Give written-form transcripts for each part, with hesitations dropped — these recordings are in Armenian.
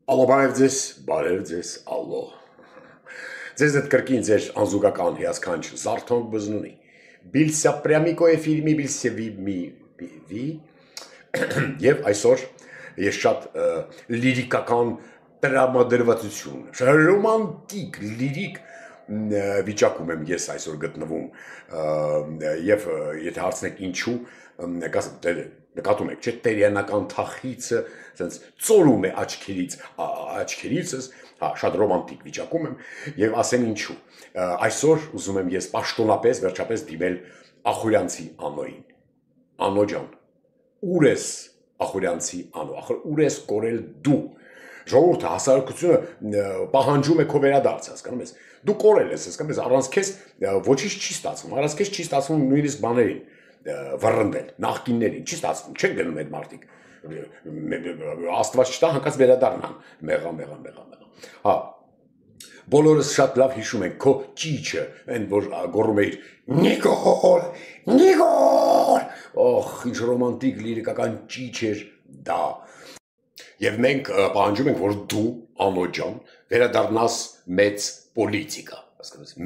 Ալո, բարև ձեզ, ալո։ Ձեզ հետ կրկին ձեր անզուգական հիասքանչ Զարթոնք բզնունի։ Բիլսյա պրյամիկոյ ֆիլմի բիլսյևի և այսօր ես շատ լիրիկական տրամադրվածություն, ռոմանտիկ, լիրիկ վիճակում եմ ես այսօր գտնվում և եթե հարցնեք ինչու, նկատում եք, չէ, տերյանական թախիցը ծորում է աչքերիցս, շատ ռոմանտիկ վիճակում եմ և ասեմ ինչու, այսօր ուզում եմ ես պաշտոնապես վերջապես դիմել Ախուրյանցի անոյին, անո ջան, ուր ես Ախուրյանցի անո, ուր ես կորել դու, ժողովուրդը հասարակությունը պահանջում է քո վերադարձ, հասկանում ես, դու կորել ես, հասկանում ես, առանց քեզ ոչինչ չի ստացվում, առանց քեզ չի ստացվում նույնիսկ բաներին վռնդել, նախկիններին, չի ստացվում, չեն գնում այդ մարդիկ, Աստված չտա հանկարծ վերադառնան, մեղա, հա, բոլորս շատ լավ հիշում ենք քո ճիչը, այն որ գոռում էիր Նիկոլ, ինչ ռոմանտիկ լիրիկական ճիչ էր դա, և մենք պահանջում ենք, որ դու, անո ջան, վերադառնաս մեծ պոլիտիկա,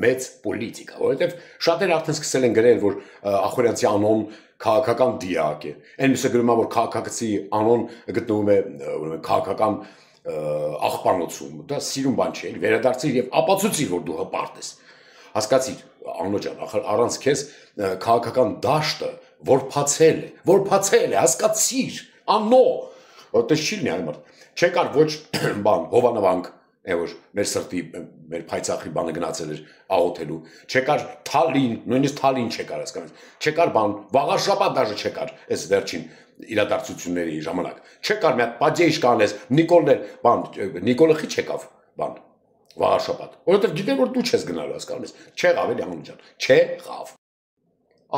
մեծ պոլիտիկա, որովհետև շատերը արդեն սկսել են գրել, որ Ախուրյանցի անոն քաղաքական դիակ է, այն մյուսը գրում է, որ քաղաքացի անոն գտնվում է քաղաքական աղբանոցում, դա սիրուն բան չէ, վերադարձիր և ապացուցիր, որ դու հպարտ ես, հասկացիր, անո ջան, առանց քեզ քաղաքական դաշտը որփացել է, հասկացիր, անո, որտես չի լինի այն մարդ, չեկար ոչ բան, հովանավանք, որ մեր սրտի, մեր փայծախի բանը գնացել էր աղոթելու, չեկար Թալին, նույնիսկ Թալին չեկար, չեկար բան, Վաղարշապատ դաժե չեկար, այս վերջին իրադարձությունների ժամանակ, չեկար մի հատ պատժեիշ կանես, Նիկոլը խի չեկավ, բան, Վաղարշապատ, որովհետև գիտեր, որ դու չես գնալու, հասկանում ես, չեղավ էլի անո ջան, չեղավ։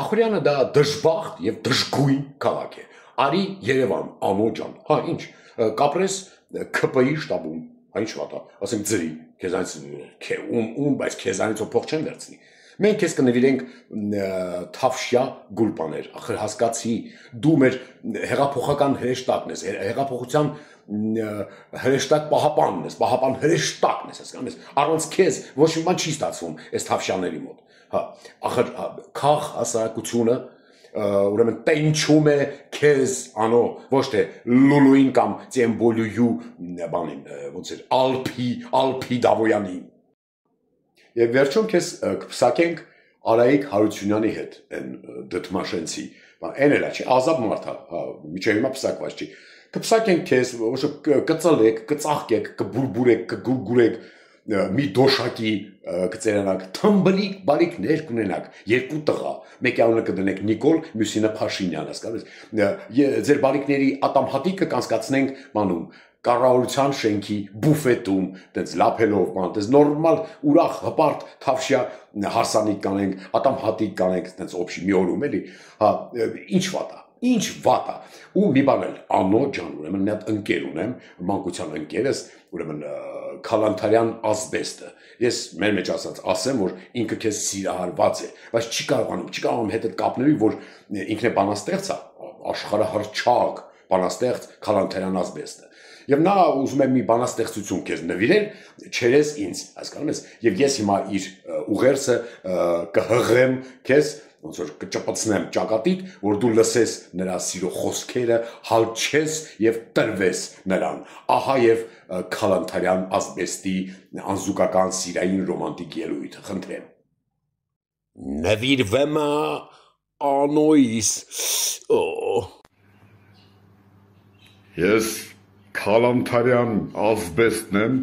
Ախուրյանը դա դժբախտ և դժգույն քաղաք է, արի Երևան, անո ջան, հա ինչ, կապրես ՔՊ-ի շտաբում, ինչ վատա, ասենք ձրի, բայց քեզանից ով փող չեն վերցնի, մենք քեզ կնվիրենք թավշյա գուլպաներ, ախր հասկացի, դու մեր հեղափոխական հրեշտակն ես, հեղափոխության հրեշտակ պահապանն ես, պահապան հրեշտակն ես, հասկանում ես, առանց քեզ ոչ մի բան չի ստացվում այս թավշյաների մոտ, ախր քաղ հասարակությունը ուրեմն տենչում է քեզ անո, ոչ թե լուլուին կամ ծեմբոլույու բանին, ոնց էր, ալփի դավոյանին։ Եվ վերջում քեզ կպսակենք Արայիկ Հարությունյանի հետ, են դդմաշենցի, են էլա չի, ազապ մարդ միջև հիմա պսակված չի, կպսակենք քեզ, կծլեք, կծաղկեք, կբուրբուրեք, կգուրգուրեք, մի դոշակի կծերանակ, թմբլիկ բալիկներ կունենակ, երկու տղա, մեկի անունը կդնեք Նիկոլ, մյուսինը Փաշինյան, հասկանում ձեր բալիկների ատամհատիկը կանցկացնենք մանում, կառավարության շենքի բուֆետում, տենց լափելով, տենց նորմալ ուրախ հպարտ թավշյա հարսանիք կանենք, ատամհատիկ կանենք, տենց օբշի մի օրում էլի, ինչ վատա, ու մի բան էլ, անո ջան, ուրեմն մի հատ ընկեր ունեմ, մանկության ընկերս, ուրեմն Քալանթարյան ազբեստը, ես մեր մեջ ասած ասեմ, որ ինքը քեզ սիրահարված է, բայց չի կարողանում հետդ կապնելու, որ ինքն է բանաստեղծ է, աշխարհահռչակ բանաստեղծ Քալանթարյան ազբեստը, և նա ուզում է մի բանաստեղծություն քեզ նվիրել, չերես ինձ, հասկանում ես, և ես հիմա իր ուղերձը կհղեմ քեզ, ոնց որ կճպցնեմ ճակատիդ, որ դու լսես նրա սիրո խոսքերը, հալչես և տրվես նրան, ահա և Քալանթարյան ազբեստի անզուգական սիրային ռոմանտիկ ելույթը, խնդրեմ։ Նվիրվեմ անոյիս, Ես Քալանթարյան ազբեստն եմ,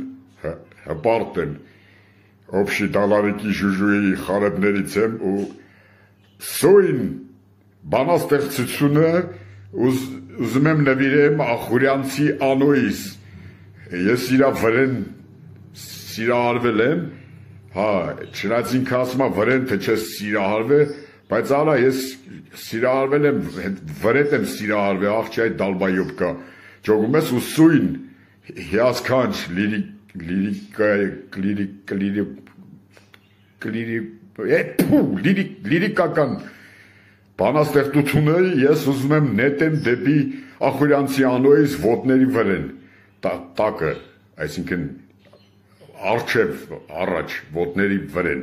հպարտ եմ, օբշի դալարիկի ժուժուի խարեբներից եմ ու սույն բանաստեղծությունը ուզում եմ նվիրեմ Ախուրյանցի անոյիս, ես իրա վրեն սիրահարվել եմ, չնայած ինքը ասում է վրեն թե չես սիրահարվել, բայց արա ես սիրահարվել եմ, վրետ եմ սիրահարվել, աղջի այդ դալբայոբկա, ճոգում ես ու սույն հիասքանչ լիրիկական բանաստեղծությունը ես ուզում եմ նետեմ դեպի Ախուրյանցի անոյիս ոտների վրեն, տակը, այսինքն արջև առաջ ոտների վրեն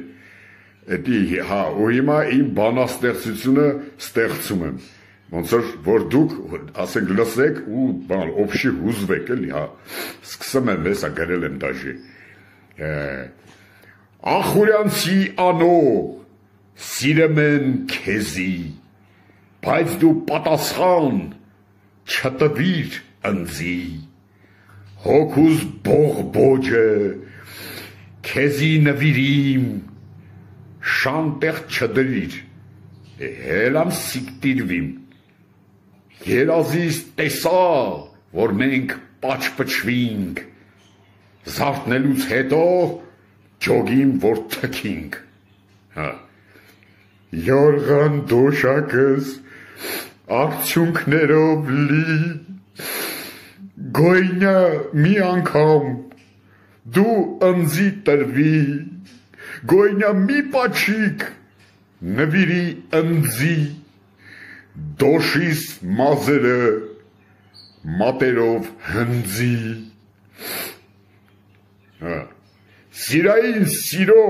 էդի հա ու հիմա իմ բանաստեղծությունը ստեղծում եմ ոնց որ դուք ասենք լսեք ու բան օբշի հուզվեք էլի հա սկսեմ եմ հեսա գրել եմ դաժե Ախուրյանցի անո սիրեմ եմ քեզի բայց դու պատասխան չտվիր ընձի հոգուս բողբոջը քեզի նվիրիմ շանտեղ չդրիր հելամ սիկտիրվիմ երազիս տեսա որ մենք պաչպչվինք զարթնելուց հետո ջոգին որ թքինք հա Յորղան դոշակս արդյունքներով լի գոյնա մի անգամ դու ընձի տրվի գոյնա մի պաչիկ նվիրի ընձի դոշիս մազերը մատերով հնձի սիրային սիրո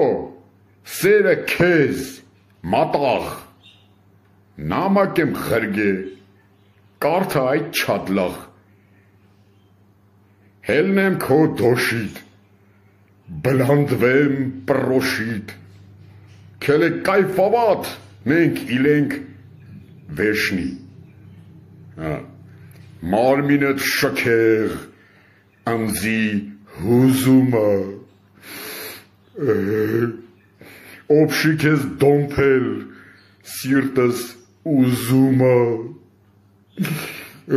սերը քեզ մատաղ նամակ եմ խրգե կարթը այդ չադլաղ հելնեմ քո դոշիտ բլանդվեմ պրոշիտ քելե կայֆավատ մենք իլենք վեշնի մարմինդ շքեղ անձի հուզումը օբշի քեզ դոմփել սիրտս ուզումը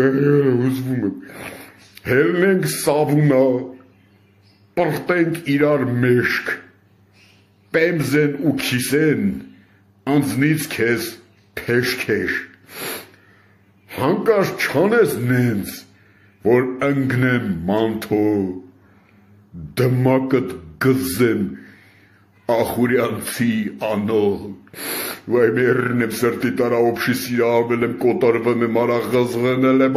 ուզվում եմ հելնենք սավունա պրտենք իրար մեշք պեմզեն ու քիսեն անձնից քեզ փեշքեշ հանկարծ չանես նենց որ ընգնեմ մանթո դմակդ գզեմ Ախուրյանցի անո վայ մերնեմ սրտի տարա օբշի սիրա ամել եմ կոտարվում եմ արաղազղնել եմ